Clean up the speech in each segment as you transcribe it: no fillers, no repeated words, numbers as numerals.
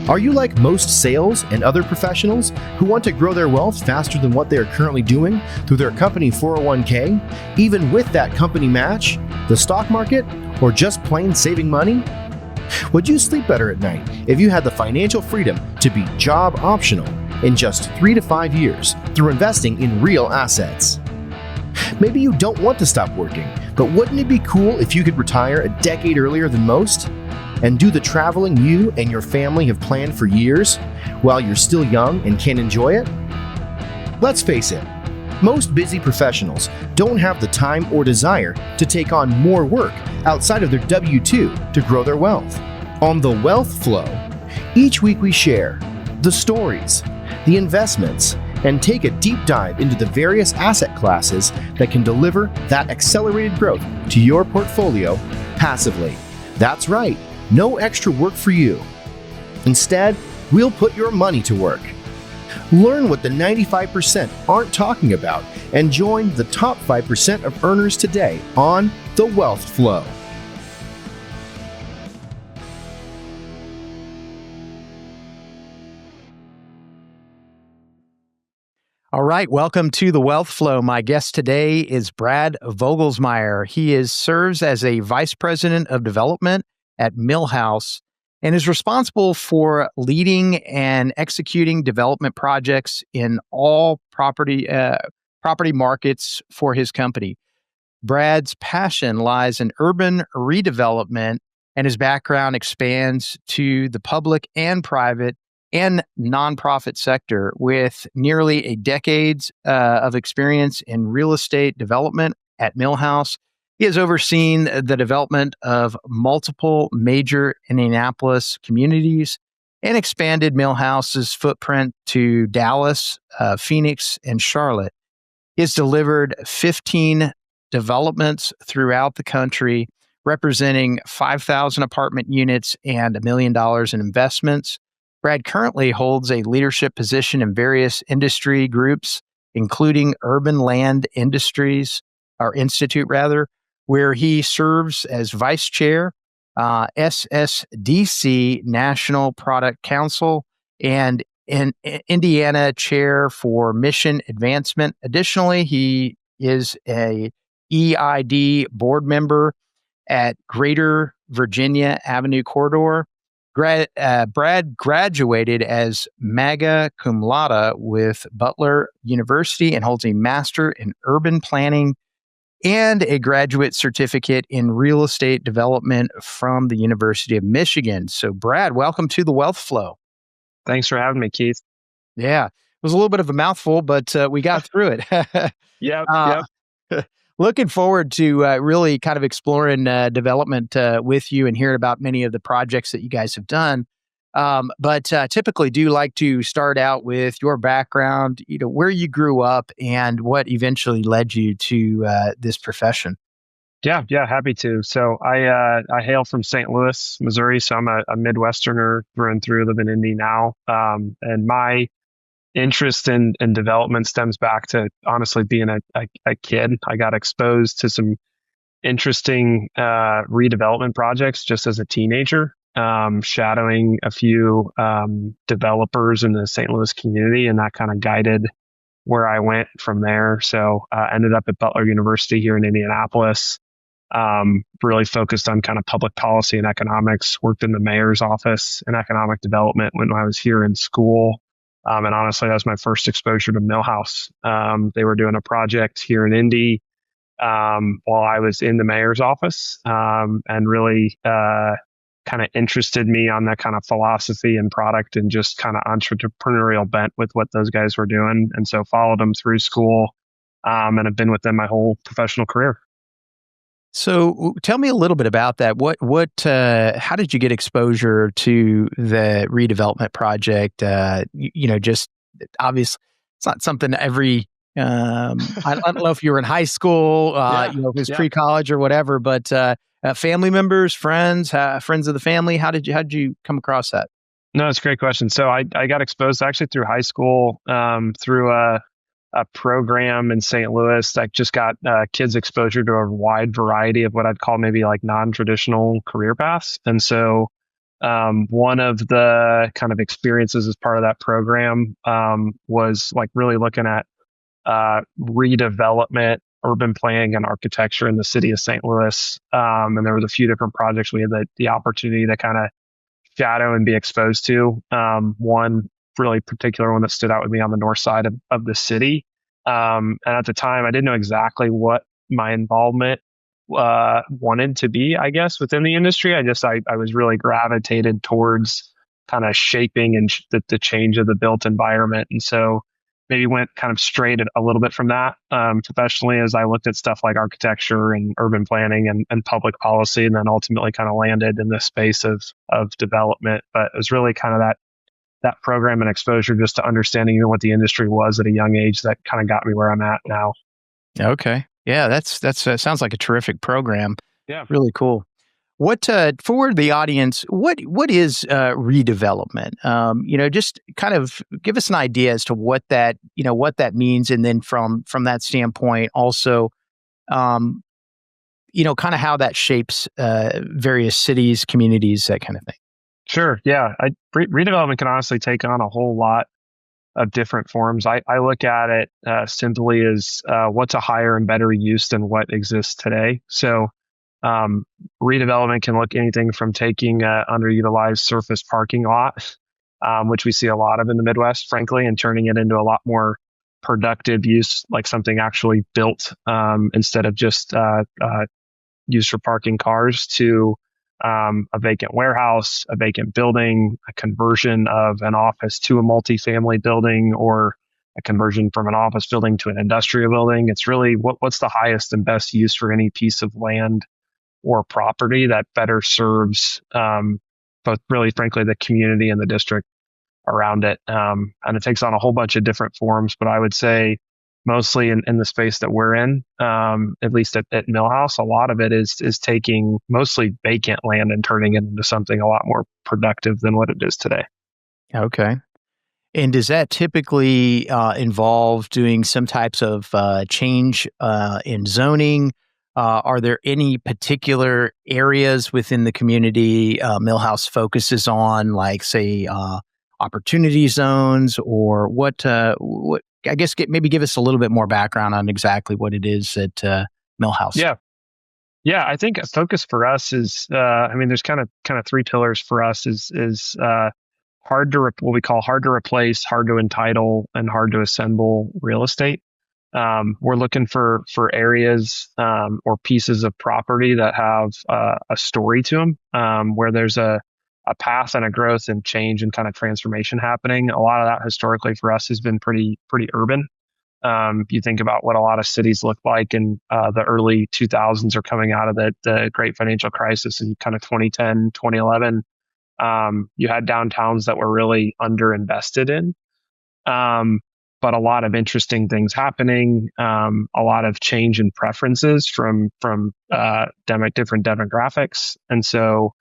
Are you like most sales and other professionals who want to grow their wealth faster than what they are currently doing through their company 401k, even with that company match, the stock market, or just plain saving money? Would you sleep better at night if you had the financial freedom to be job optional in just 3 to 5 years through investing in real assets? Maybe you don't want to stop working, but wouldn't it be cool if you could retire a decade earlier than most and do the traveling you and your family have planned for years while you're still young and can enjoy it? Let's face it, most busy professionals don't have the time or desire to take on more work outside of their W-2 to grow their wealth. On The Wealth Flow, each week we share the stories, the investments, and take a deep dive into the various asset classes that can deliver that accelerated growth to your portfolio passively. That's right, no extra work for you. Instead, we'll put your money to work. Learn what the 95% aren't talking about and join the top 5% of earners today on The Wealth Flow. All right, welcome to The Wealth Flow. My guest today is Brad Vogelsmeier. He serves as a Vice President of Development at Millhouse and is responsible for leading and executing development projects in all property markets for his company. Brad's passion lies in urban redevelopment, and his background expands to the public and private and nonprofit sector with nearly a decade of experience in real estate development at Millhouse. He has overseen the development of multiple major Indianapolis communities and expanded Millhouse's footprint to Dallas, Phoenix, and Charlotte. He has delivered 15 developments throughout the country, representing 5,000 apartment units and $1 million in investments. Brad currently holds a leadership position in various industry groups, including Urban Land Institute, where he serves as vice chair, SSDC National Product Council, and Indiana chair for mission advancement. Additionally, he is a EID board member at Greater Virginia Avenue Corridor. Brad graduated as magna cum laude with Butler University and holds a master in urban planning and a graduate certificate in real estate development from the University of Michigan. So, Brad, welcome to The Wealth Flow. Thanks for having me, Keith. Yeah, it was a little bit of a mouthful, but we got through it. Yep. Looking forward to really kind of exploring development with you and hearing about many of the projects that you guys have done. But typically do like to start out with your background, where you grew up and what eventually led you to this profession. Yeah, happy to. So I hail from St. Louis, Missouri. So I'm a Midwesterner through and through, live in Indy now. And my interest in development stems back to honestly being a kid. I got exposed to some interesting redevelopment projects just as a teenager, shadowing a few developers in the St. Louis community, and that kind of guided where I went from there. So ended up at Butler University here in Indianapolis, really focused on kind of public policy and economics, worked in the mayor's office in economic development when I was here in school. And honestly, that was my first exposure to Millhouse. They were doing a project here in Indy while I was in the mayor's office, and really kind of interested me on that kind of philosophy and product and just kind of entrepreneurial bent with what those guys were doing. And so followed them through school and have been with them my whole professional career. So tell me a little bit about that. How did you get exposure to the redevelopment project? Just obviously it's not something every, I don't know if you were in high school, if it was pre-college or whatever, but family members, friends of the family, how did you come across that? No, it's a great question. So I got exposed actually through high school, through a program in St. Louis that just got kids exposure to a wide variety of what I'd call maybe like non-traditional career paths. And so One of the kind of experiences as part of that program was like really looking at redevelopment, urban planning, and architecture in the city of St. Louis. And there was a few different projects we had the opportunity to kind of shadow and be exposed to. One really particular one that stood out with me on the north side of the city. And at the time, I didn't know exactly what my involvement wanted to be, I guess, within the industry. I was really gravitated towards kind of shaping and the change of the built environment. And so maybe went kind of straight a little bit from that professionally as I looked at stuff like architecture and urban planning and public policy, and then ultimately kind of landed in the space of development. But it was really kind of that program and exposure just to understanding what the industry was at a young age that kind of got me where I'm at now. Okay. Yeah, that's sounds like a terrific program. Yeah. Really cool. What for the audience? What is redevelopment? Just kind of give us an idea as to what that means, and then from that standpoint, also, kind of how that shapes various cities, communities, that kind of thing. Sure. Yeah. Redevelopment can honestly take on a whole lot of different forms. I look at it simply as what's a higher and better use than what exists today. So redevelopment can look anything from taking underutilized surface parking lot, which we see a lot of in the Midwest, frankly, and turning it into a lot more productive use, like something actually built instead of just used for parking cars, to a vacant warehouse, a vacant building, a conversion of an office to a multifamily building, or a conversion from an office building to an industrial building. It's really what's the highest and best use for any piece of land or property that better serves both, really, frankly, the community and the district around it. And it takes on a whole bunch of different forms, but I would say mostly in the space that we're in, at least at Millhouse, a lot of it is taking mostly vacant land and turning it into something a lot more productive than what it is today. Okay. And does that typically involve doing some types of change in zoning? Are there any particular areas within the community Millhouse focuses on, like, say, opportunity zones, or what? I guess maybe give us a little bit more background on exactly what it is at Millhouse. Yeah. I think a focus for us is, there's kind of three pillars for us: is what we call hard to replace, hard to entitle, and hard to assemble real estate. We're looking for areas or pieces of property that have a story to them, where there's a path and a growth and change and kind of transformation happening. A lot of that historically for us has been pretty urban. You think about what a lot of cities look like in the early 2000s, or coming out of the great financial crisis in kind of 2010, 2011. You had downtowns that were really underinvested in. But a lot of interesting things happening, a lot of change in preferences from different demographics. And so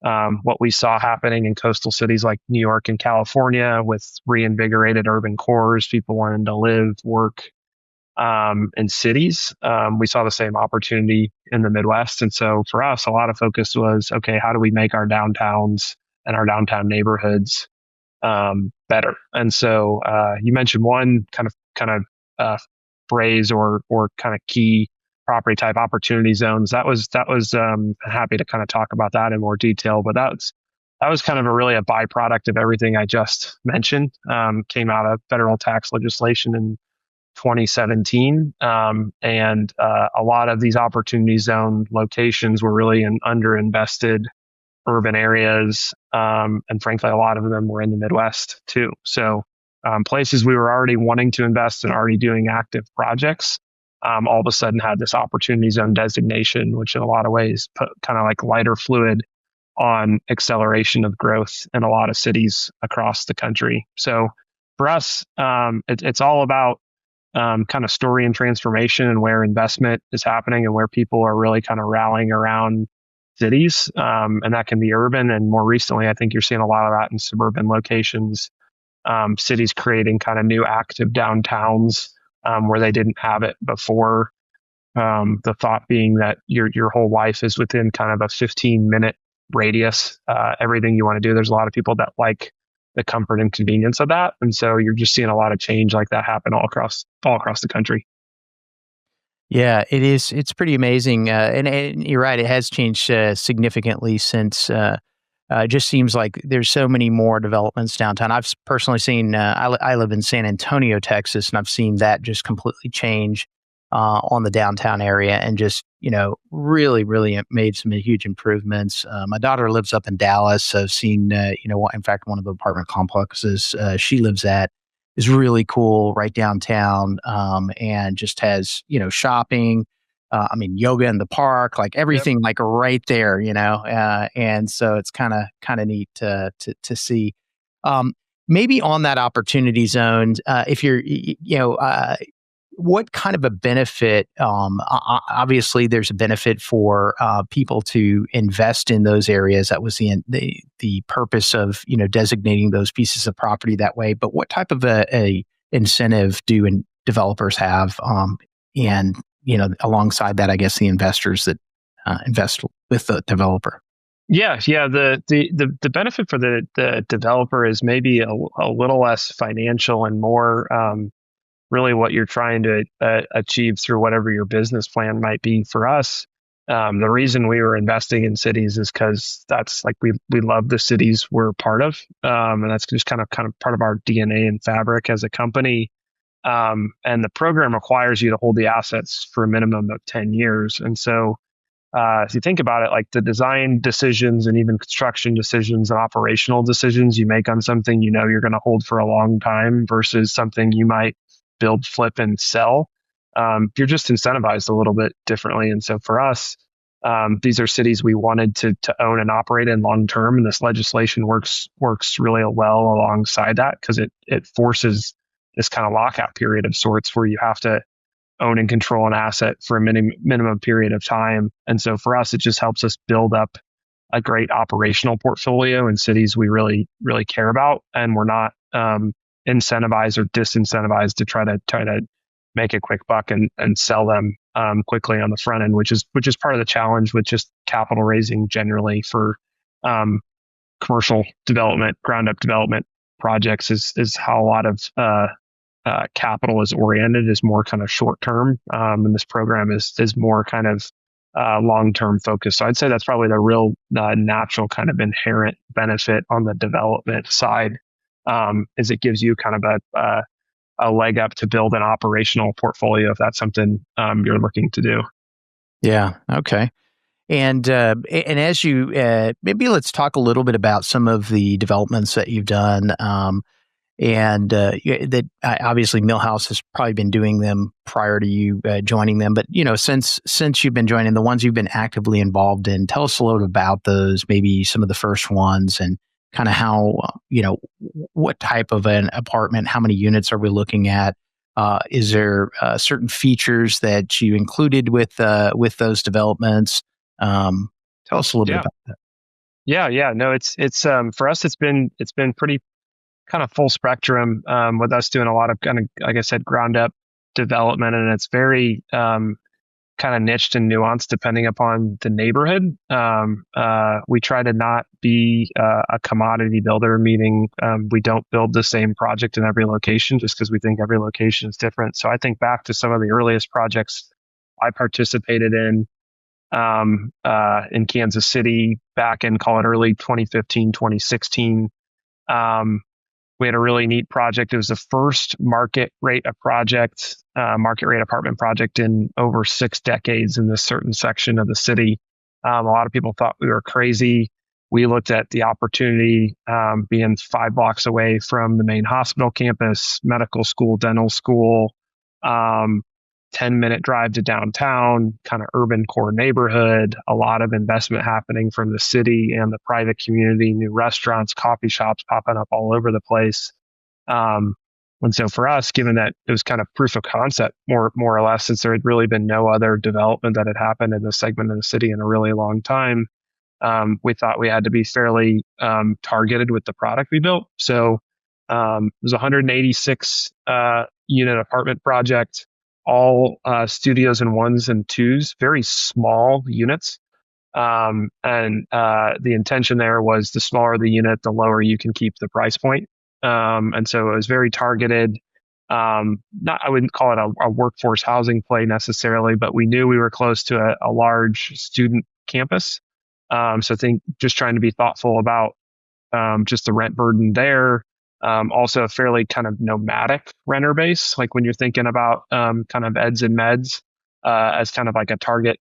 what we saw happening in coastal cities like New York and California, with reinvigorated urban cores, people wanting to live, work in cities, we saw the same opportunity in the Midwest. And so for us, a lot of focus was, okay, how do we make our downtowns and our downtown neighborhoods better? And so you mentioned one kind of phrase or kind of key property type, opportunity zones. That was happy to kind of talk about that in more detail, but that was kind of really a byproduct of everything I just mentioned. Came out of federal tax legislation in 2017, and a lot of these opportunity zone locations were really in underinvested urban areas, and frankly, a lot of them were in the Midwest too. So places we were already wanting to invest and already doing active projects, all of a sudden had this opportunity zone designation, which in a lot of ways put kind of like lighter fluid on acceleration of growth in a lot of cities across the country. So for us, it's all about kind of story and transformation, and where investment is happening and where people are really kind of rallying around cities. And that can be urban. And more recently, I think you're seeing a lot of that in suburban locations, cities creating kind of new active downtowns where they didn't have it before. The thought being that your whole life is within kind of a 15-minute radius, everything you want to do. There's a lot of people that like the comfort and convenience of that. And so you're just seeing a lot of change like that happen all across the country. Yeah, it is. It's pretty amazing. And you're right. It has changed significantly since it just seems like there's so many more developments downtown. I've personally seen, I live in San Antonio, Texas, and I've seen that just completely change on the downtown area and just, really, really made some huge improvements. My daughter lives up in Dallas. So I've seen, in fact, one of the apartment complexes she lives at is really cool right downtown, and just has, shopping. Yoga in the park, like everything, like right there, and so it's kind of neat to see. Maybe on that opportunity zone, if you're, what kind of a benefit? Obviously, there's a benefit for people to invest in those areas. That was the purpose of designating those pieces of property that way. But what type of a incentive do developers have? And alongside that, I guess the investors that invest with the developer. Yeah. The benefit for the developer is maybe a little less financial and more really what you're trying to achieve through whatever your business plan might be. For us, the reason we were investing in cities is because that's like we love the cities we're part of, and that's just kind of part of our DNA and fabric as a company. And the program requires you to hold the assets for a minimum of 10 years. And so if you think about it, like the design decisions and even construction decisions and operational decisions you make on something you're going to hold for a long time versus something you might build, flip, and sell, you're just incentivized a little bit differently. And so for us, these are cities we wanted to own and operate in long term. And this legislation works really well alongside that because it forces this kind of lockout period of sorts where you have to own and control an asset for a minimum period of time. And so for us, it just helps us build up a great operational portfolio in cities we really, really care about. And we're not incentivized or disincentivized to try to make a quick buck and sell them quickly on the front end, which is part of the challenge with just capital raising generally for commercial development, ground up development projects is how a lot of capital is oriented, is more kind of short term, and this program is more kind of long term focused. So I'd say that's probably the real natural kind of inherent benefit on the development side, is it gives you kind of a leg up to build an operational portfolio if that's something you're looking to do. Yeah. Okay. And as you maybe let's talk a little bit about some of the developments that you've done. That obviously Millhouse has probably been doing them prior to you joining them. But since you've been joining, the ones you've been actively involved in, tell us a little about those. Maybe some of the first ones and kind of how what type of an apartment, how many units are we looking at? Is there certain features that you included with those developments? Tell us a little bit about that. Yeah. No, it's for us, it's been pretty kind of full spectrum, with us doing a lot of kind of, like I said, ground up development, and it's very kind of niched and nuanced depending upon the neighborhood. We try to not be a commodity builder, meaning we don't build the same project in every location just because we think every location is different. So I think back to some of the earliest projects I participated in Kansas City back in, call it early 2015, 2016. We had a really neat project. It was the first market rate apartment project in over 6 decades in this certain section of the city. A lot of people thought we were crazy. We looked at the opportunity, being 5 blocks away from the main hospital campus, medical school, dental school, 10-minute drive to downtown, kind of urban core neighborhood, a lot of investment happening from the city and the private community, new restaurants, coffee shops popping up all over the place. And so for us, given that it was kind of proof of concept, more or less, since there had really been no other development that had happened in this segment of the city in a really long time, we thought we had to be fairly targeted with the product we built. So it was a 186 unit apartment project, all studios and 1s and 2s, very small units. The intention there was the smaller the unit, the lower you can keep the price point. And so it was very targeted. I wouldn't call it a workforce housing play necessarily, but we knew we were close to a large student campus. So I think just trying to be thoughtful about just the rent burden there. Also a fairly kind of nomadic renter base, like when you're thinking about kind of eds and meds as kind of like a target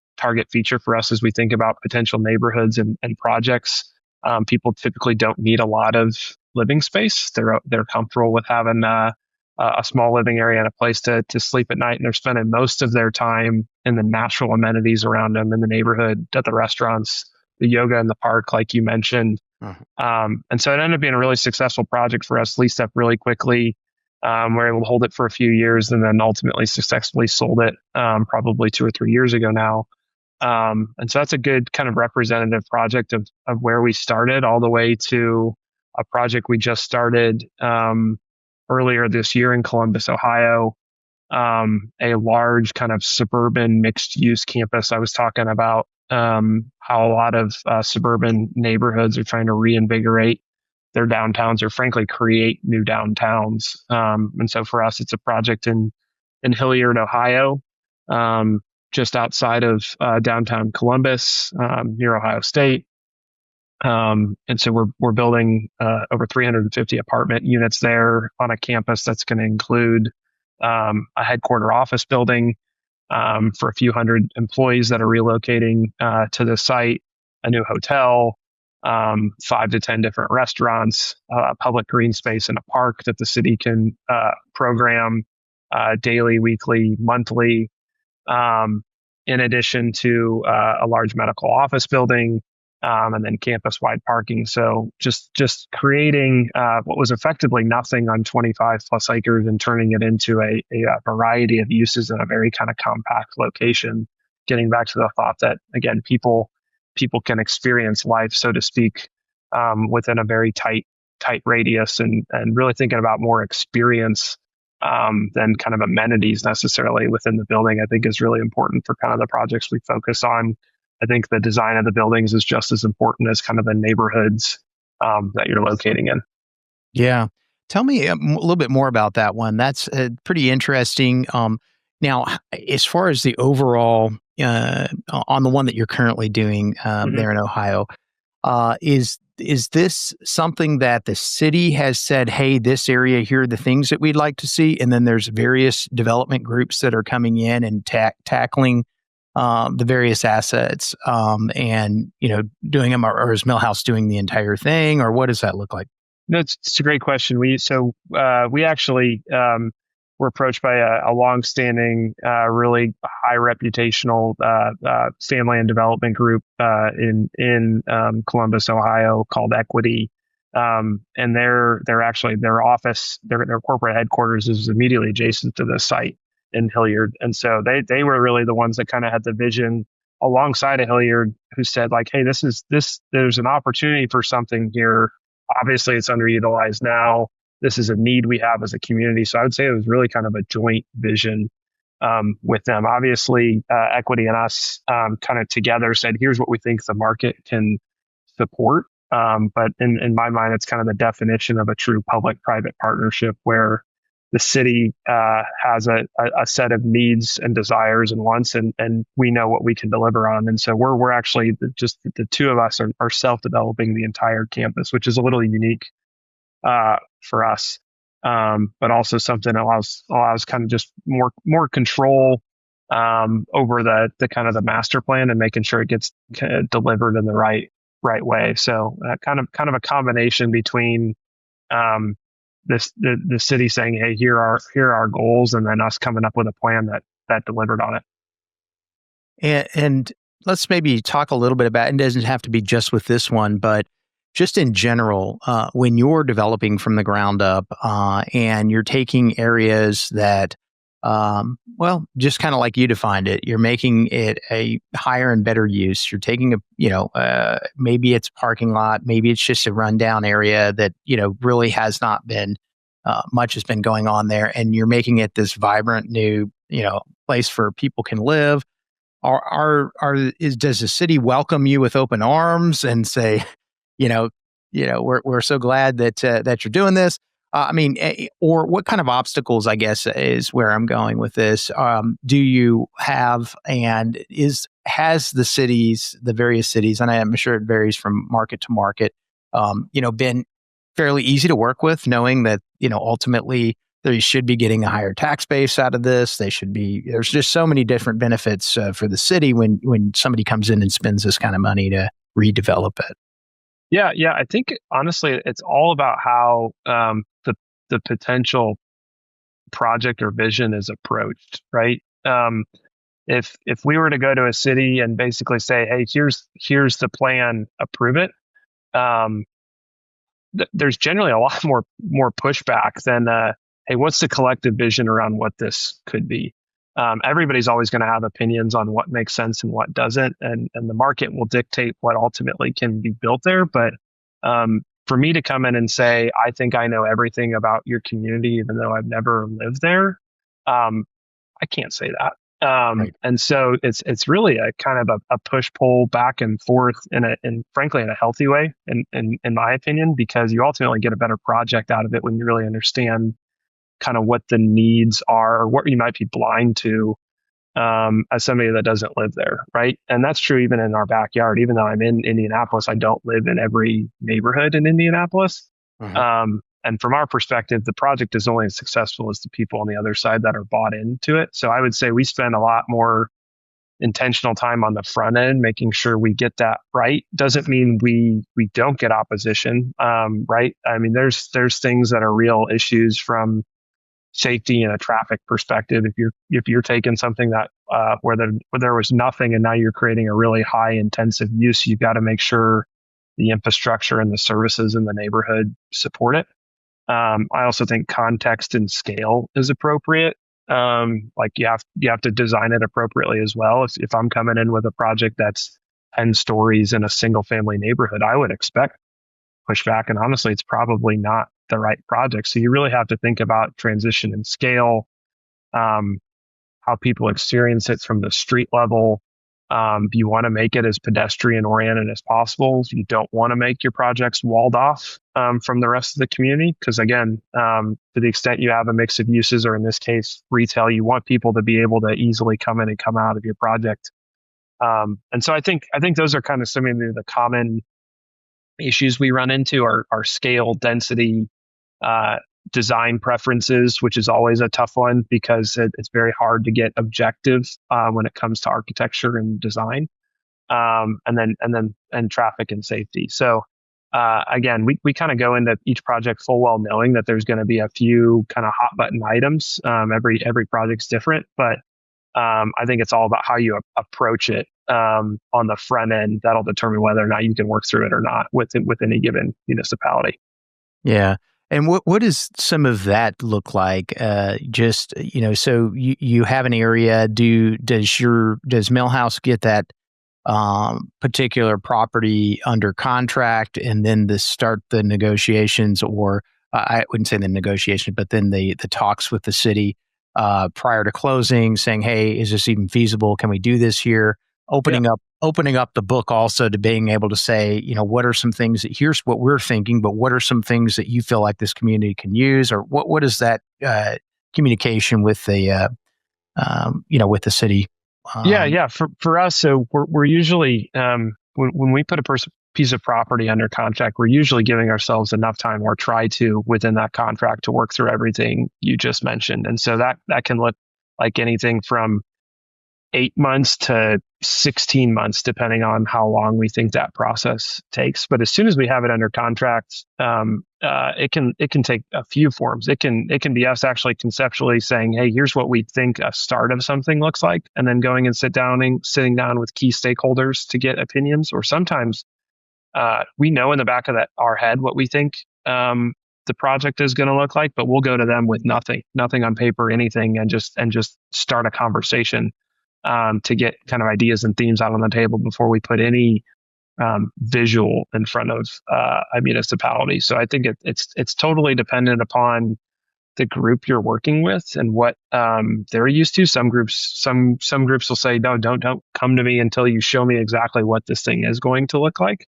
feature for us as we think about potential neighborhoods and projects. People typically don't need a lot of living space. They're comfortable with having a small living area and a place to sleep at night, and they're spending most of their time in the natural amenities around them in the neighborhood, at the restaurants, the yoga in the park, like you mentioned. And so it ended up being a really successful project for us, leased up really quickly. We were able to hold it for a few years and then ultimately successfully sold it probably 2 or 3 years ago now. And so that's a good kind of representative project of where we started, all the way to a project we just started earlier this year in Columbus, Ohio, a large kind of suburban mixed use campus. I was talking about how a lot of suburban neighborhoods are trying to reinvigorate their downtowns or frankly create new downtowns. And so for us, it's a project in Hilliard, Ohio, just outside of downtown Columbus, near Ohio State. And so we're building over 350 apartment units there on a campus that's going to include a headquarter office building for a few hundred employees that are relocating to the site, a new hotel, 5 to 10 different restaurants, public green space, and a park that the city can program daily, weekly, monthly, in addition to a large medical office building, and then campus-wide parking. So just creating what was effectively nothing on 25 plus acres and turning it into a variety of uses in a very kind of compact location. Getting back to the thought that, again, people can experience life, so to speak, within a very tight radius, and really thinking about more experience than kind of amenities necessarily within the building, I think is really important for kind of the projects we focus on. I think the design of the buildings is just as important as kind of the neighborhoods that you're locating in. Yeah. Tell me a little bit more about that one. That's pretty interesting. Now, as far as the overall, on the one that you're currently doing there in Ohio, is this something that the city has said, hey, this area, here are the things that we'd like to see, and then there's various development groups that are coming in and tackling the various assets and, doing them, or is Millhouse doing the entire thing, or what does that look like? No, it's a great question. We actually were approached by a longstanding, really high reputational family and development group in Columbus, Ohio, called Equity. And their office, their corporate headquarters is immediately adjacent to the site in Hilliard. And so they were really the ones that kind of had the vision alongside of Hilliard, who said, like, hey, there's an opportunity for something here. Obviously it's underutilized now. This is a need we have as a community. So I would say it was really kind of a joint vision with them. Obviously, Equity and us kind of together said, here's what we think the market can support. But in my mind, it's kind of the definition of a true public-private partnership, where the city has a set of needs and desires and wants, and we know what we can deliver on. And so we're actually just the two of us are self-developing the entire campus, which is a little unique for us, but also something that allows kind of just more control over the kind of the master plan and making sure it gets delivered in the right way. So kind of a combination between the city saying, hey, here are our goals, and then us coming up with a plan that delivered on it. And let's maybe talk a little bit about, it doesn't have to be just with this one, but just in general, when you're developing from the ground up and you're taking areas that, just kind of like you defined it, you're making it a higher and better use. You're taking maybe it's a parking lot, maybe it's just a rundown area that, really has not been, much has been going on there. And you're making it this vibrant new, place where people can live. does the city welcome you with open arms and say, you know, we're so glad that you're doing this? Or what kind of obstacles, I guess, is where I'm going with this. Do you have, and has the various cities, and I'm sure it varies from market to market, been fairly easy to work with, knowing that, ultimately they should be getting a higher tax base out of this. There's just so many different benefits for the city when somebody comes in and spends this kind of money to redevelop it. Yeah. I think honestly, it's all about how the potential project or vision is approached, right? If we were to go to a city and basically say, hey, here's the plan, approve it, there's generally a lot more pushback than hey, what's the collective vision around what this could be? Everybody's always going to have opinions on what makes sense and what doesn't, and the market will dictate what ultimately can be built there. But for me to come in and say, I think I know everything about your community, even though I've never lived there, I can't say that. Right. And so it's really a kind of a push pull back and forth in frankly in a healthy way, in my opinion, because you ultimately get a better project out of it when you really understand kind of what the needs are or what you might be blind to as somebody that doesn't live there, right? And that's true even in our backyard. Even though I'm in Indianapolis, I don't live in every neighborhood in Indianapolis. Mm-hmm. And from our perspective, the project is only as successful as the people on the other side that are bought into it. So I would say we spend a lot more intentional time on the front end, making sure we get that right. Doesn't mean we don't get opposition, right? I mean, there's things that are real issues from safety and a traffic perspective. If you're taking something that where there was nothing and now you're creating a really high intensive use, you've got to make sure the infrastructure and the services in the neighborhood support it. I also think context and scale is appropriate. Like you have to design it appropriately as well. If I'm coming in with a project that's 10 stories in a single family neighborhood, I would expect pushback. And honestly, it's probably not the right project. So you really have to think about transition and scale, how people experience it from the street level. You want to make it as pedestrian oriented as possible. You don't want to make your projects walled off from the rest of the community. Because again, to the extent you have a mix of uses, or in this case, retail, you want people to be able to easily come in and come out of your project. And so I think those are kind of some of the common issues we run into are scale, density, design preferences, which is always a tough one because it's very hard to get objective when it comes to architecture and design, and traffic and safety. So again, we kind of go into each project full well knowing that there's going to be a few kind of hot button items. Every project's different, but I think it's all about how you approach it on the front end. That'll determine whether or not you can work through it or not with any given municipality. Yeah. And what does some of that look like? So you have an area. Does Millhouse get that particular property under contract and then start the negotiations, or I wouldn't say the negotiation, but then the talks with the city prior to closing, saying, "Hey, is this even feasible? Can we do this here?" Opening up the book also to being able to say, what are some things that here's what we're thinking, but what are some things that you feel like this community can use, or what is that communication with the with the city? Yeah. For us, so we're usually when we put a piece of property under contract, we're usually giving ourselves enough time, or try to, within that contract, to work through everything you just mentioned. And so that can look like anything from 8 months to 16 months, depending on how long we think that process takes. But as soon as we have it under contract, it can take a few forms. It can be us actually conceptually saying, "Hey, here's what we think a start of something looks like," and then going and sitting down with key stakeholders to get opinions. Or sometimes we know in the back of our head what we think the project is going to look like, but we'll go to them with nothing on paper, anything, and just start a conversation to get kind of ideas and themes out on the table before we put any visual in front of a municipality. So I think it's totally dependent upon the group you're working with and what they're used to. Some groups will say, no, don't come to me until you show me exactly what this thing is going to look like.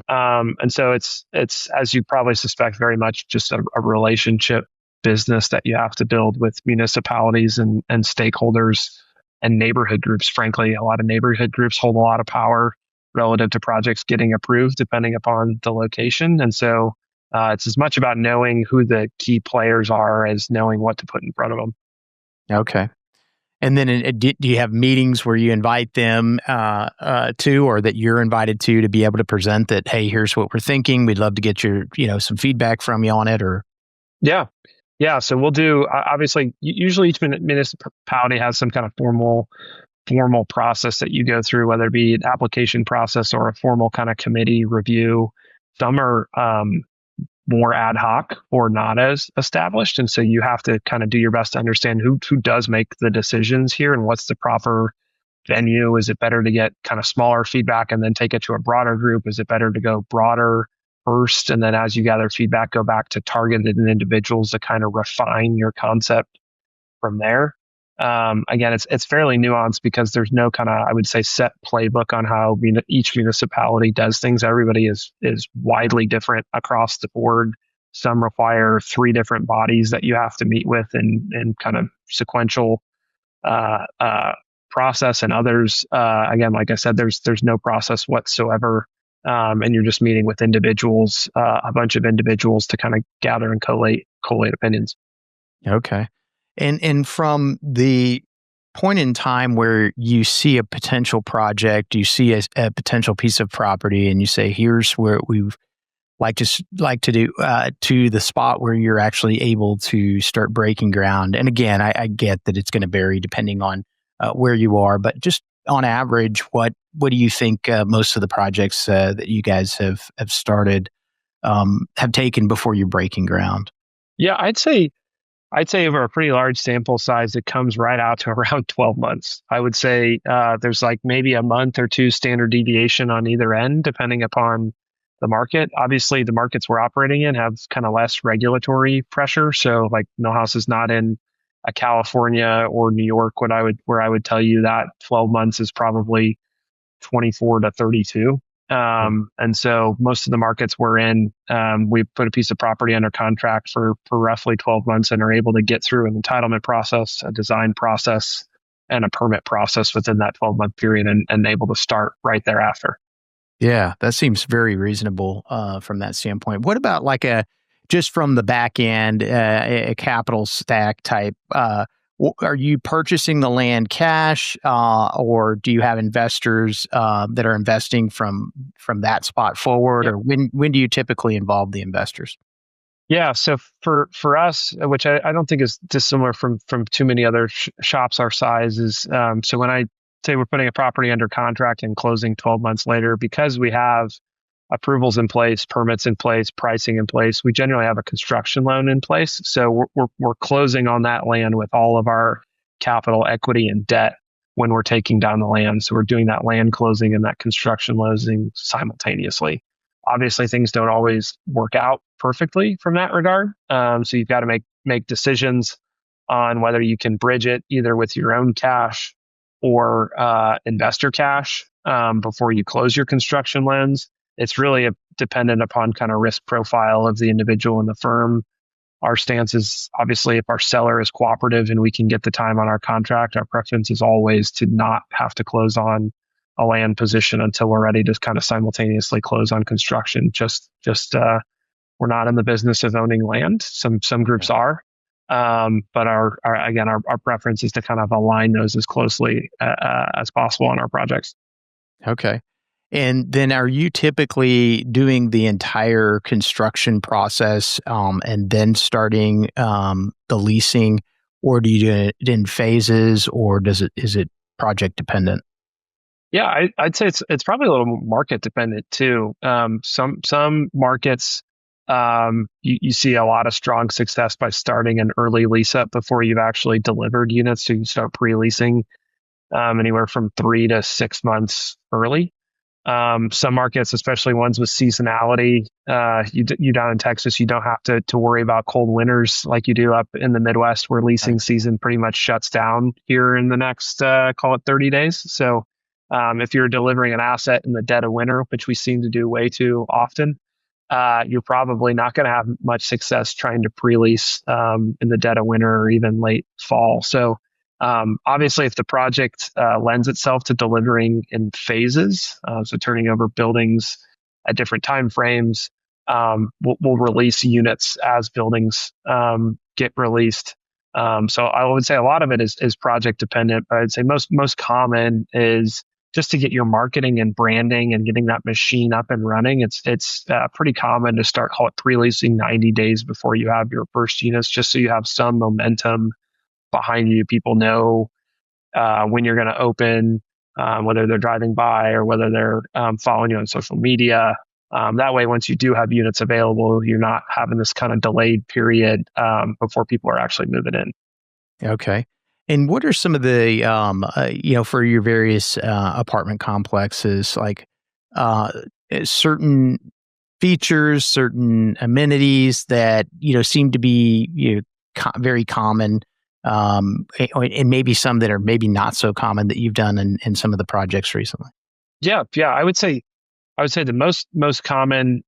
And so it's as you probably suspect, very much just a relationship business that you have to build with municipalities and stakeholders and neighborhood groups. Frankly, a lot of neighborhood groups hold a lot of power relative to projects getting approved, depending upon the location. And so it's as much about knowing who the key players are as knowing what to put in front of them. Okay. And then do you have meetings where you invite them to, or that you're invited to be able to present that, hey, here's what we're thinking. We'd love to get your, some feedback from you on it, or? Yeah. So we'll do, obviously, usually each municipality has some kind of formal process that you go through, whether it be an application process or a formal kind of committee review. Some are more ad hoc or not as established. And so you have to kind of do your best to understand who does make the decisions here and what's the proper venue. Is it better to get kind of smaller feedback and then take it to a broader group? Is it better to go broader first, and then as you gather feedback, go back to targeted individuals to kind of refine your concept from there? Again, it's fairly nuanced because there's no kind of, I would say, set playbook on how each municipality does things. Everybody is widely different across the board. Some require 3 different bodies that you have to meet with in kind of sequential process, and others, again, like I said, there's no process whatsoever, and you're just meeting with individuals, a bunch of individuals, to kind of gather and collate opinions. Okay. And from the point in time where you see a potential project, you see a potential piece of property, and you say, here's where we've like to do, to the spot where you're actually able to start breaking ground. And again, I get that it's going to vary depending on where you are, but just on average, what do you think most of the projects that you guys have started have taken before you're breaking ground? Yeah, I'd say over a pretty large sample size, it comes right out to around 12 months. I would say there's like maybe a month or 2 standard deviation on either end, depending upon the market. Obviously, the markets we're operating in have kind of less regulatory pressure. So like Millhouse is not in a California or New York, where I would tell you that 12 months is probably 24 to 32. And so most of the markets we're in, we put a piece of property under contract for roughly 12 months and are able to get through an entitlement process, a design process, and a permit process within that 12-month period, and able to start right thereafter. Yeah, that seems very reasonable from that standpoint. What about just from the back end, a capital stack type? Are you purchasing the land cash, or do you have investors that are investing from that spot forward? Yep. Or when do you typically involve the investors? Yeah, so for us, which I don't think is dissimilar from too many other shops our size, is so when I say we're putting a property under contract and closing 12 months later, because we have approvals in place, permits in place, pricing in place, we generally have a construction loan in place. So we're closing on that land with all of our capital, equity, and debt when we're taking down the land. So we're doing that land closing and that construction closing simultaneously. Obviously, things don't always work out perfectly from that regard. So you've got to make decisions on whether you can bridge it either with your own cash or investor cash before you close your construction loans. It's really dependent upon kind of risk profile of the individual and the firm. Our stance is obviously, if our seller is cooperative and we can get the time on our contract, our preference is always to not have to close on a land position until we're ready to kind of simultaneously close on construction. Just we're not in the business of owning land. Some groups are, but our preference is to kind of align those as closely as possible on our projects. Okay. And then are you typically doing the entire construction process and then starting the leasing, or do you do it in phases, or is it project dependent? Yeah, I'd say it's probably a little market dependent too. Some markets, you see a lot of strong success by starting an early lease up before you've actually delivered units. So you start pre-leasing anywhere from 3 to 6 months early. Some markets, especially ones with seasonality, you down in Texas, you don't have to worry about cold winters like you do up in the Midwest, where leasing season pretty much shuts down here in the next call it 30 days. So if you're delivering an asset in the dead of winter, which we seem to do way too often, you're probably not going to have much success trying to pre-lease in the dead of winter or even late fall. So obviously, if the project lends itself to delivering in phases, so turning over buildings at different time frames, we'll release units as buildings get released. So I would say a lot of it is project dependent. But I'd say most common is just to get your marketing and branding and getting that machine up and running. It's pretty common to start call it pre-leasing 90 days before you have your first units, just so you have some momentum behind you. People know when you're going to open, whether they're driving by or whether they're following you on social media. That way, once you do have units available, you're not having this kind of delayed period before people are actually moving in. Okay. And what are some of the, for your various apartment complexes, like certain features, certain amenities that, seem to be very common, and maybe some that are maybe not so common that you've done in some of the projects recently? Yeah. I would say the most common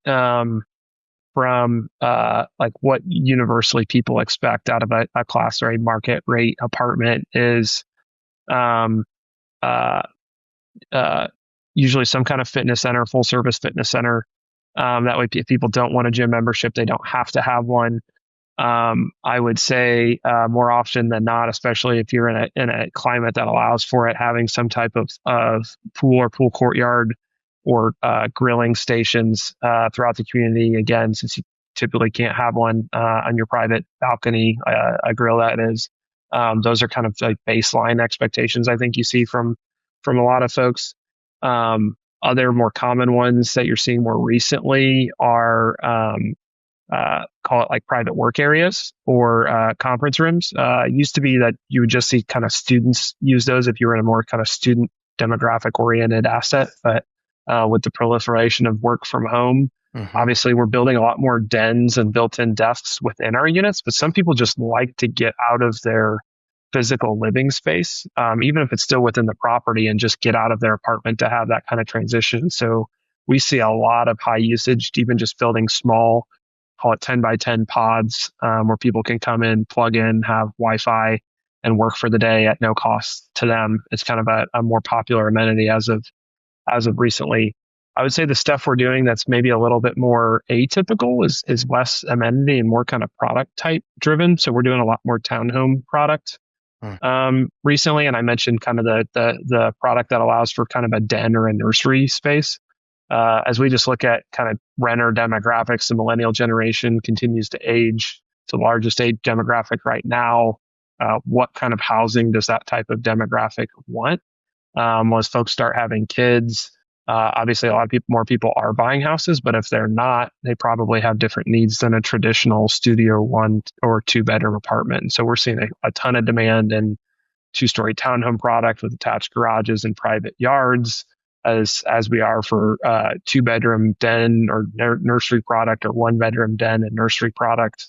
from like what universally people expect out of a class or a market rate apartment is usually some kind of fitness center, full service fitness center. That way, if people don't want a gym membership, they don't have to have one. I would say more often than not, especially if you're in a climate that allows for it, having some type of pool or pool courtyard or grilling stations throughout the community. Again, since you typically can't have one on your private balcony, a grill that is. Those are kind of like baseline expectations I think you see from a lot of folks. Other more common ones that you're seeing more recently are call it like private work areas or conference rooms. It used to be that you would just see kind of students use those if you were in a more kind of student demographic oriented asset. But with the proliferation of work from home, obviously we're building a lot more dens and built-in desks within our units, but some people just like to get out of their physical living space, even if it's still within the property, and just get out of their apartment to have that kind of transition. So we see a lot of high usage, even just building small, call it 10 by 10 pods, where people can come in, plug in, have Wi-Fi, and work for the day at no cost to them. It's kind of a more popular amenity as of recently. I would say the stuff we're doing that's maybe a little bit more atypical is less amenity and more kind of product type driven. So we're doing a lot more townhome product recently. And I mentioned kind of the product that allows for kind of a den or a nursery space. As we just look at kind of renter demographics, the millennial generation continues to age. It's the largest age demographic right now. What kind of housing does that type of demographic want? As folks start having kids, obviously a lot of more people are buying houses, but if they're not, they probably have different needs than a traditional studio 1 or 2 bedroom apartment. And so we're seeing a ton of demand in 2-story townhome product with attached garages and private yards, as we are for 2-bedroom den or nursery product, or 1-bedroom den and nursery product.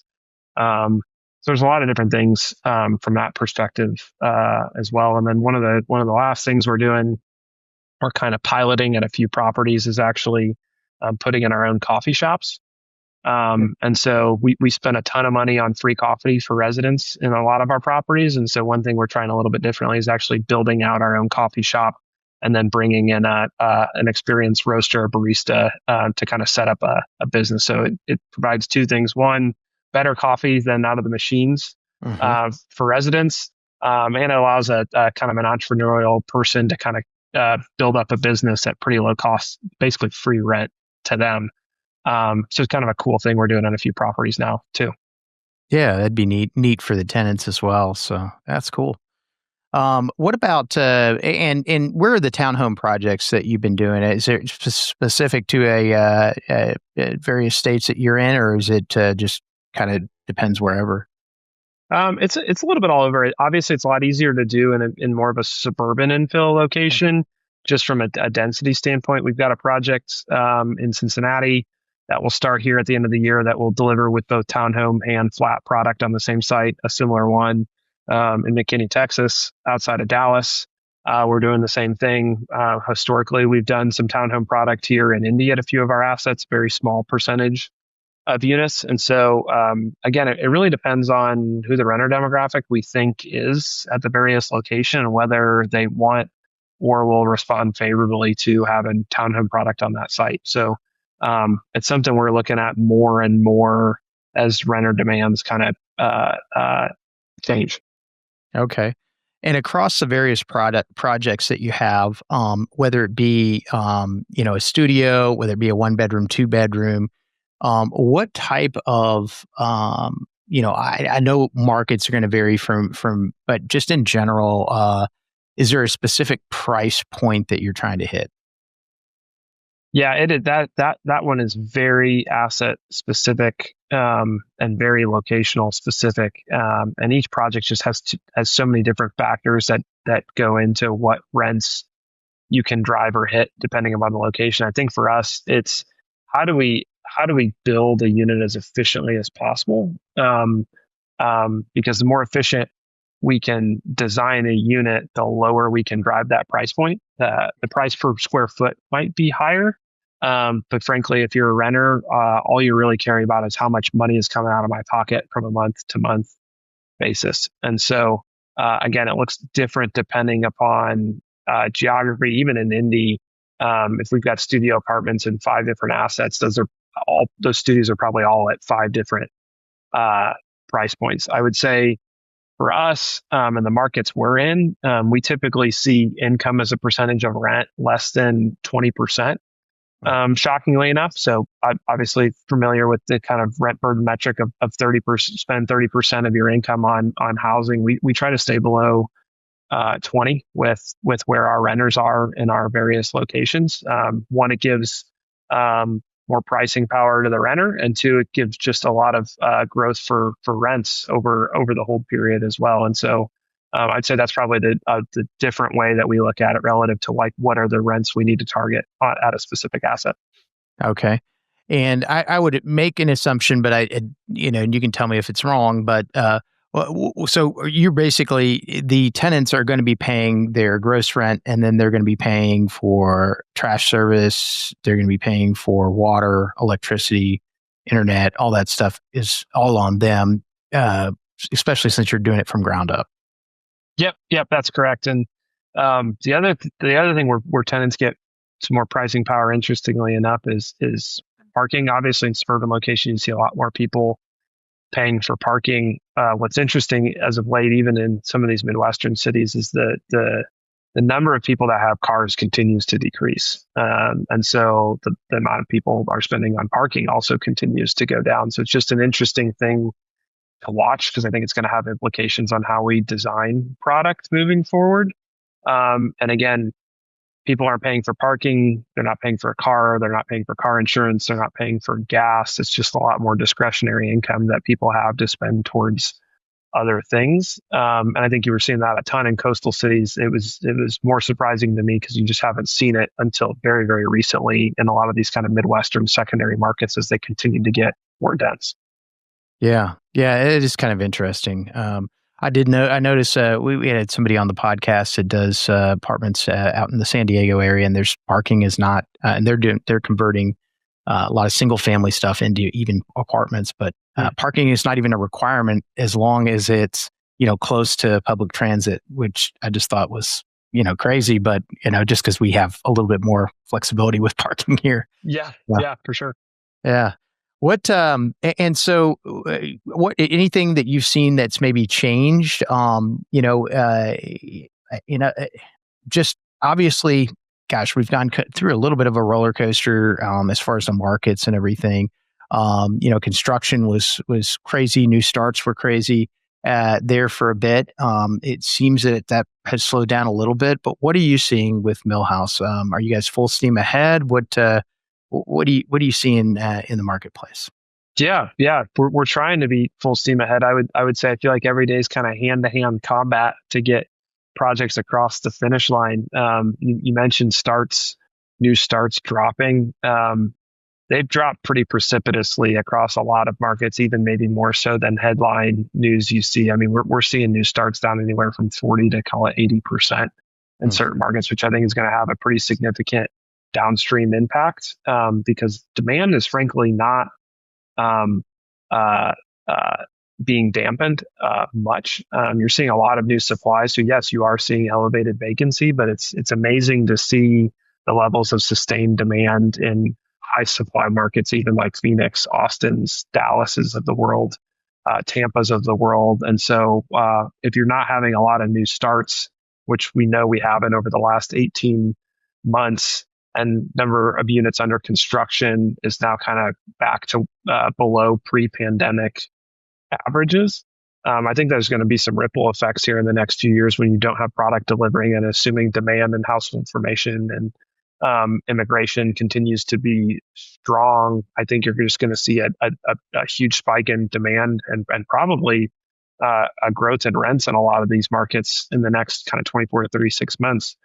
So there's a lot of different things from that perspective as well. And then one of the last things we're doing, or kind of piloting at a few properties, is actually putting in our own coffee shops. And so we spend a ton of money on free coffee for residents in a lot of our properties. And so one thing we're trying a little bit differently is actually building out our own coffee shop and then bringing in an experienced roaster or barista to kind of set up a business. So it provides two things. One, better coffee than out of the machines for residents. And it allows a kind of an entrepreneurial person to kind of build up a business at pretty low cost, basically free rent to them. So it's kind of a cool thing we're doing on a few properties now too. Yeah, that'd be neat for the tenants as well. So that's cool. What about and where are the townhome projects that you've been doing? Is it specific to a various states that you're in, or is it just kind of depends wherever? It's a little bit all over. Obviously, it's a lot easier to do in more of a suburban infill location. just from a density standpoint, we've got a project in Cincinnati that will start here at the end of the year that will deliver with both townhome and flat product on the same site. A similar one in McKinney, Texas, outside of Dallas. We're doing the same thing. Historically, we've done some townhome product here in Indy at a few of our assets, very small percentage of units. And so, again, it really depends on who the renter demographic we think is at the various location and whether they want or will respond favorably to having townhome product on that site. So it's something we're looking at more and more as renter demands kind of change. Okay. And across the various projects that you have, whether it be a studio, whether it be a 1-bedroom, 2-bedroom, what type of I know markets are going to vary from, but just in general, is there a specific price point that you're trying to hit? Yeah, that one is very asset specific and very locational specific, and each project just has so many different factors that go into what rents you can drive or hit depending upon the location. I think for us, it's how do we build a unit as efficiently as possible, because the more efficient we can design a unit, the lower we can drive that price point. The price per square foot might be higher. But frankly, if you're a renter, all you're really caring about is how much money is coming out of my pocket from a month to month basis. And so, again, it looks different depending upon geography. Even in Indy, if we've got studio apartments in 5 different assets, those studios are probably all at 5 different price points. I would say for us, and the markets we're in, we typically see income as a percentage of rent less than 20%. Shockingly enough. So I'm obviously familiar with the kind of rent burden metric of 30%, spend 30% of your income on housing. We try to stay below 20 with where our renters are in our various locations. One, it gives more pricing power to the renter, and 2, it gives just a lot of growth for rents over the whole period as well. And so I'd say that's probably the different way that we look at it relative to like what are the rents we need to target at a specific asset. Okay. And I would make an assumption, but and you can tell me if it's wrong, but so you're basically, the tenants are going to be paying their gross rent, and then they're going to be paying for trash service. They're going to be paying for water, electricity, internet, all that stuff is all on them, especially since you're doing it from ground up. Yep, that's correct. And the other thing where tenants get some more pricing power, interestingly enough, is parking. Obviously, in suburban locations, you see a lot more people paying for parking. What's interesting as of late, even in some of these Midwestern cities, is the number of people that have cars continues to decrease, and so the amount of people are spending on parking also continues to go down. So it's just an interesting thing to watch, because I think it's going to have implications on how we design product moving forward. And again, people aren't paying for parking. They're not paying for a car. They're not paying for car insurance. They're not paying for gas. It's just a lot more discretionary income that people have to spend towards other things. And I think you were seeing that a ton in coastal cities. It was more surprising to me because you just haven't seen it until very, very recently in a lot of these kind of Midwestern secondary markets as they continue to get more dense. Yeah, it is kind of interesting. I noticed we had somebody on the podcast that does apartments out in the San Diego area, and there's parking is not, and they're converting a lot of single family stuff into even apartments, but parking is not even a requirement as long as it's close to public transit, which I just thought was crazy, but just because we have a little bit more flexibility with parking here. Yeah, for sure. Yeah. What and so what anything that you've seen that's maybe changed? Just obviously, gosh, we've gone through a little bit of a roller coaster as far as the markets and everything. Construction was crazy. New starts were crazy there for a bit. It seems that has slowed down a little bit. But what are you seeing with Millhouse? Are you guys full steam ahead? What do you see in the marketplace? Yeah, we're trying to be full steam ahead. I would say I feel like every day is kind of hand to hand combat to get projects across the finish line. You mentioned new starts dropping. They've dropped pretty precipitously across a lot of markets, even maybe more so than headline news you see. I mean, we're seeing new starts down anywhere from 40 to call it 80% in certain markets, which I think is going to have a pretty significant downstream impact because demand is frankly not um, uh, being dampened much. You're seeing a lot of new supply. So yes, you are seeing elevated vacancy, but it's amazing to see the levels of sustained demand in high supply markets, even like Phoenix, Austin's, Dallas's of the world, Tampa's of the world. And so if you're not having a lot of new starts, which we know we haven't over the last 18 months, and number of units under construction is now kind of back to below pre-pandemic averages. I think there's going to be some ripple effects here in the next 2 years when you don't have product delivering, and assuming demand and household formation and immigration continues to be strong. I think you're just going to see a huge spike in demand and probably a growth in rents in a lot of these markets in the next kind of 24 to 36 months.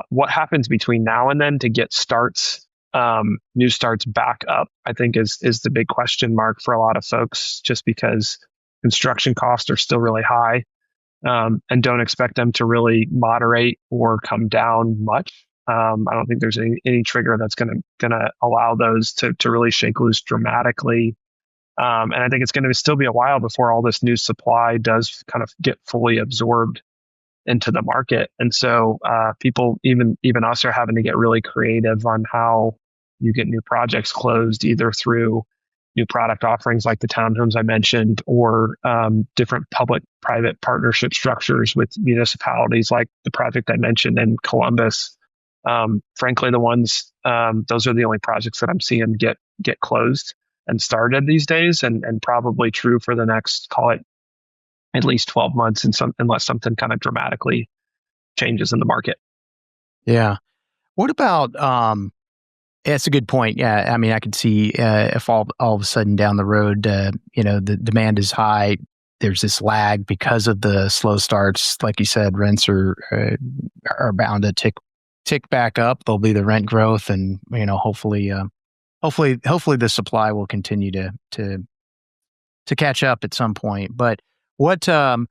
What happens between now and then to get new starts back up, I think is the big question mark for a lot of folks, just because construction costs are still really high and don't expect them to really moderate or come down much. I don't think there's any trigger that's going to allow those to really shake loose dramatically. And I think it's going to still be a while before all this new supply does kind of get fully absorbed into the market. And so people, even us, are having to get really creative on how you get new projects closed, either through new product offerings like the townhomes I mentioned, or different public-private partnership structures with municipalities like the project I mentioned in Columbus. Frankly, those are the only projects that I'm seeing get closed and started these days, and probably true for the next, call it, at least 12 months, unless something kind of dramatically changes in the market. Yeah. What about, that's a good point. Yeah. I mean, I could see if all of a sudden down the road, the demand is high, there's this lag because of the slow starts. Like you said, rents are bound to tick back up. There'll be the rent growth, and hopefully the supply will continue to catch up at some point. But what are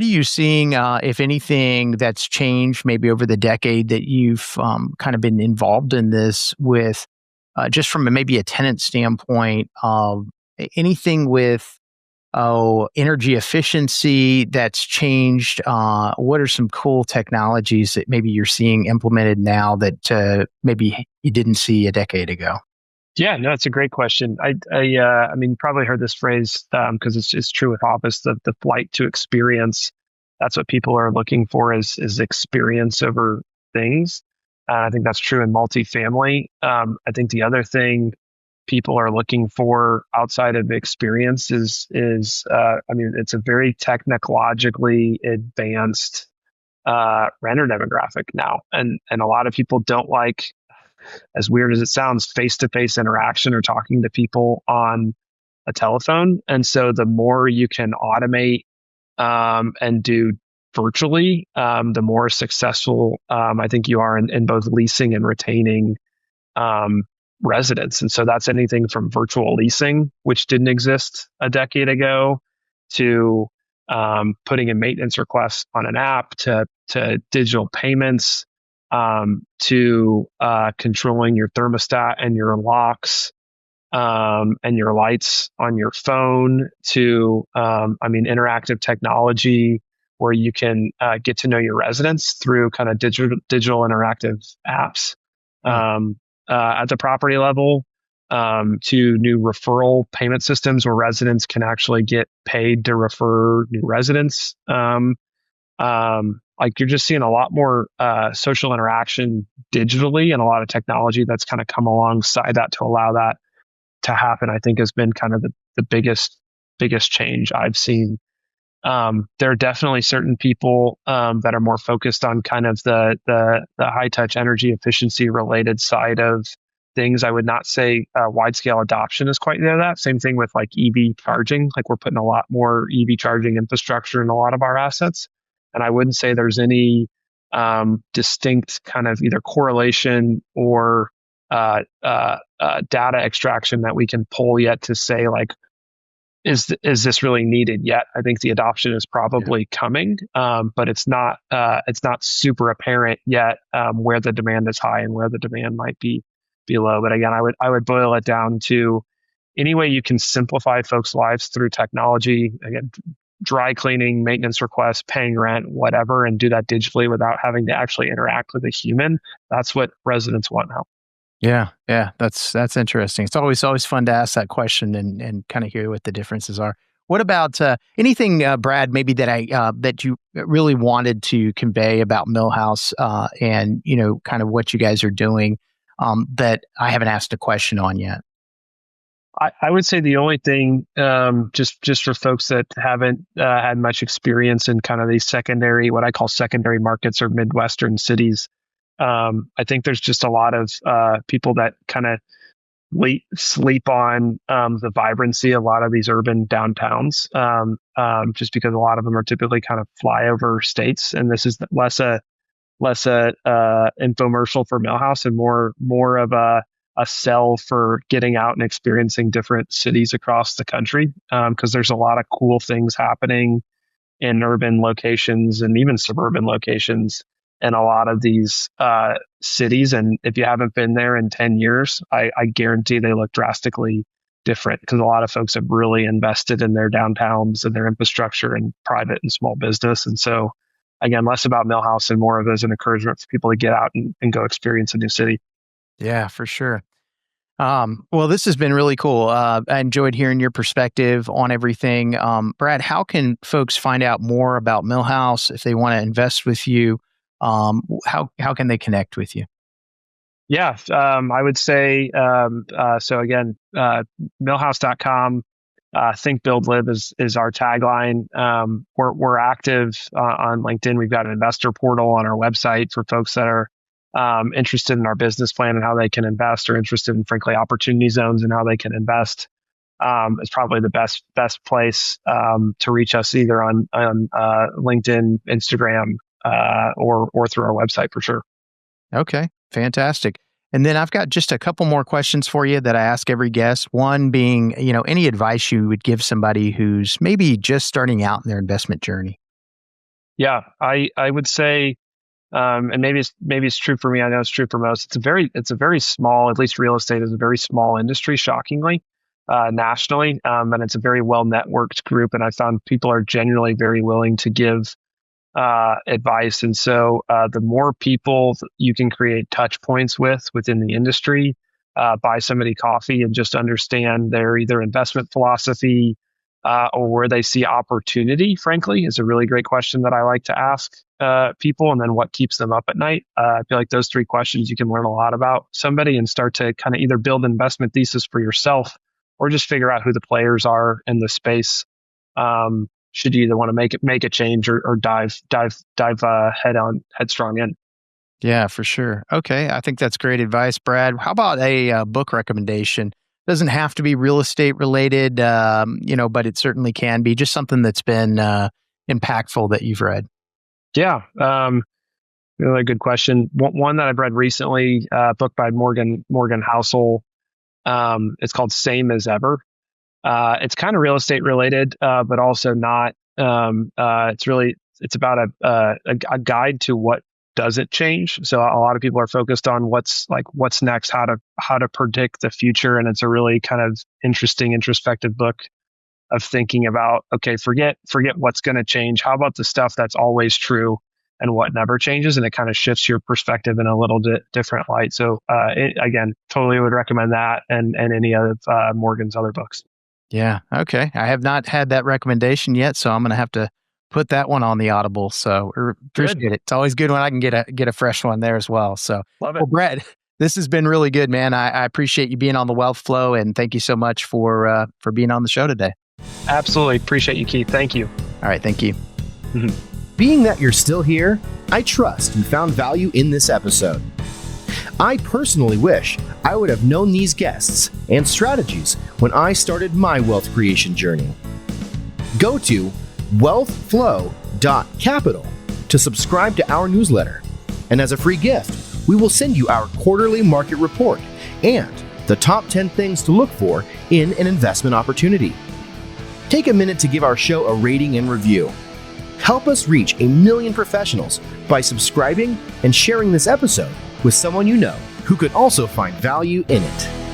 you seeing, if anything, that's changed maybe over the decade that you've kind of been involved in this with, just from maybe a tenant standpoint, anything with energy efficiency that's changed? What are some cool technologies that maybe you're seeing implemented now that maybe you didn't see a decade ago? Yeah, no, it's a great question. I mean, probably heard this phrase because it's true with office, the flight to experience. That's what people are looking for is experience over things. I think that's true in multifamily. I think the other thing people are looking for outside of experience is I mean, it's a very technologically advanced renter demographic now, and a lot of people don't like, as weird as it sounds, face-to-face interaction or talking to people on a telephone. And so the more you can automate and do virtually, the more successful I think you are in both leasing and retaining residents. And so that's anything from virtual leasing, which didn't exist a decade ago, to putting in maintenance requests on an app, to digital payments, to controlling your thermostat and your locks and your lights on your phone, to interactive technology where you can get to know your residents through kind of digital interactive apps at the property level, to new referral payment systems where residents can actually get paid to refer new residents. Like, you're just seeing a lot more social interaction digitally, and a lot of technology that's kind of come alongside that to allow that to happen, I think has been kind of the biggest change I've seen. There are definitely certain people that are more focused on kind of the high touch energy efficiency related side of things. I would not say wide scale adoption is quite near that. Same thing with like EV charging. Like, we're putting a lot more EV charging infrastructure in a lot of our assets. And I wouldn't say there's any distinct kind of either correlation or data extraction that we can pull yet to say like, is this really needed yet? I think the adoption is probably coming, but it's not super apparent yet where the demand is high and where the demand might be low. But again, I would boil it down to any way you can simplify folks' lives through technology. Again, dry cleaning, maintenance requests, paying rent, whatever, and do that digitally without having to actually interact with a human. That's what residents want now. Yeah, that's interesting. It's always fun to ask that question and kind of hear what the differences are. What about anything, Brad? Maybe that you really wanted to convey about Millhouse, and kind of what you guys are doing that I haven't asked a question on yet. I would say the only thing, just for folks that haven't had much experience in kind of these what I call secondary markets or Midwestern cities. I think there's just a lot of people that kind of sleep on the vibrancy of a lot of these urban downtowns, just because a lot of them are typically kind of flyover states, and this is less a infomercial for Millhouse and more of a sell for getting out and experiencing different cities across the country, because there's a lot of cool things happening in urban locations and even suburban locations in a lot of these cities. And if you haven't been there in 10 years, I guarantee they look drastically different, because a lot of folks have really invested in their downtowns and their infrastructure and private and small business. And so, again, less about Millhouse and more of as an encouragement for people to get out and go experience a new city. Yeah, for sure. Well, this has been really cool. I enjoyed hearing your perspective on everything. Brad, how can folks find out more about Millhouse if they want to invest with you? How can they connect with you? Yeah, I would say, so again, millhouse.com, think, build, live is our tagline. We're active on LinkedIn. We've got an investor portal on our website for folks that are interested in our business plan and how they can invest, or interested in, frankly, opportunity zones and how they can invest. It's probably the best place to reach us, either on LinkedIn, Instagram, or through our website for sure. Okay, fantastic. And then I've got just a couple more questions for you that I ask every guest. One being, any advice you would give somebody who's maybe just starting out in their investment journey? Yeah, I would say, and maybe it's true for me. I know it's true for most. It's a very small, at least real estate is a very small industry, shockingly, nationally, and it's a very well networked group. And I found people are genuinely very willing to give advice. And so the more people you can create touch points within the industry, buy somebody coffee and just understand their either investment philosophy or where they see opportunity, frankly, is a really great question that I like to ask people. And then what keeps them up at night? I feel like those three questions, you can learn a lot about somebody and start to kind of either build an investment thesis for yourself or just figure out who the players are in the space. Should you either want to make a change or dive headstrong in. Yeah, for sure. Okay, I think that's great advice, Brad. How about a book recommendation? Doesn't have to be real estate related, but it certainly can be. Just something that's been impactful that you've read. Yeah, really good question. One that I've read recently, book by Morgan Housel. It's called Same as Ever. It's kind of real estate related, but also not. It's about a guide to what doesn't change. So a lot of people are focused on what's next, how to predict the future, and it's a really kind of interesting, introspective book of thinking about, okay, forget what's going to change. How about the stuff that's always true and what never changes? And it kind of shifts your perspective in a little bit different light. So again, totally would recommend that and any of Morgan's other books. Yeah. Okay. I have not had that recommendation yet, so I'm going to have to put that one on the Audible. So appreciate it. It's always good when I can get a fresh one there as well. So, love it. Well, Brad, this has been really good, man. I appreciate you being on the Wealth Flow, and thank you so much for being on the show today. Absolutely. Appreciate you, Keith. Thank you. All right. Thank you. Being that you're still here, I trust you found value in this episode. I personally wish I would have known these guests and strategies when I started my wealth creation journey. Go to wealthflow.capital to subscribe to our newsletter. And as a free gift, we will send you our quarterly market report and the top 10 things to look for in an investment opportunity. Take a minute to give our show a rating and review. Help us reach 1 million professionals by subscribing and sharing this episode with someone you know who could also find value in it.